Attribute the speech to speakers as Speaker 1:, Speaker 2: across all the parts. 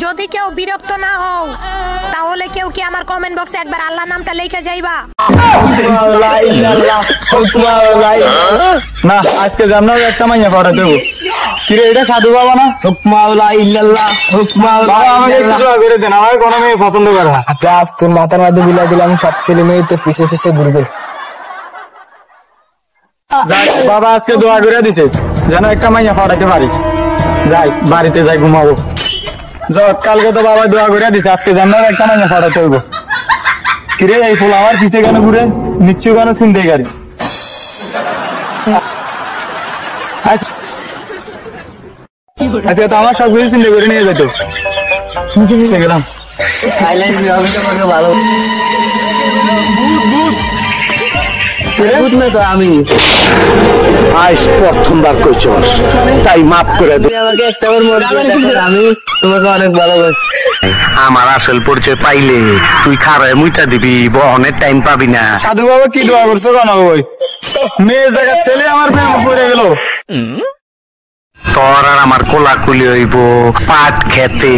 Speaker 1: যদি কেউ বিরক্ত না হও তাহলে কেউ কি আমার কমেন্ট বক্সে একবার আল্লাহ নামটা লিখে যাইবা।
Speaker 2: না আজকে জানাও একটা মাইয়া পড়া দেবো। কিরে এটা সাধু বাবা না? হুকমাউলা ইল্লাল্লাহ হুকমাউলা আমাকে একটু দোয়া করে দেন, আমাকে কোনো মেয়ে পছন্দ করে না। আজ তোর মাথার মধ্যে বিলাই দিলাম, সব ছেলে মেয়ে তো পিছে পিছে ঘুরবে। বাবা আজকে দোয়া করে দিছে যেন একটা মাইয়া পড়াইতে পারি। যাই বাড়িতে যাই ঘুমাবো। কালকে তো বাবা দোয়া করে দিছে আজকে জানার একটা মাইয়া পড়াইতে হইব। কিরে এই ফুল আমার পিছে কেন ঘুরে, নিচ্ছু কেন চিনতে গাড়ি? আজকে তো আমার সব কিছু চিন্তা করে নিয়ে যেত গেলাম। ভালো আমি
Speaker 3: আজ প্রথমবার কইছস তাই মাফ করে দে
Speaker 2: আমাকে একটা আমি তোমাকে অনেক ভালোবাসি।
Speaker 3: আমার আসল পরিচয় পাইলে তুই খারায় মুইটা দিবি, বহনের টাইম পাবি না।
Speaker 2: সাধু বাবা কি দোয়া করছো কেন? ওই মেয়ে জায়গা ছেলে আমার প্রেমে পড়ে গেল।
Speaker 3: তোর আর আমার কোলাকুলি হইব পাট খেতে।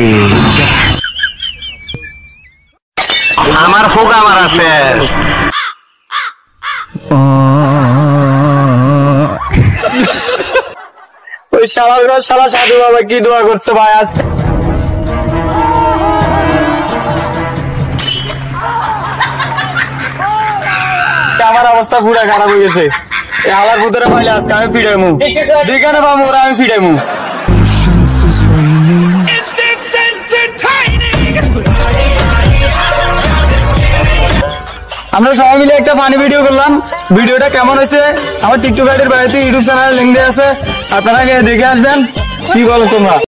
Speaker 3: আমার হোক আমার আছে
Speaker 2: ওই শালা সাধু বাবা কি দোয়া করছে ভাই আজকে? আমার অবস্থা পুরা খারাপ হয়ে গেছে। আমার ভিতরে পাইলে আজকে আমি ফিরাইমু, যেখানে পাবো ওরা আমি ফিরাইমু। আমরা সবাই মিলে একটা ফানি ভিডিও করলাম। ভিডিওটা কেমন হয়েছে আমার টিকটক আইডির বাইরে ইউটিউব চ্যানেলের লিঙ্ক দেওয়া আছে, আপনারা দেখে আসবেন। কি বলো তোমরা?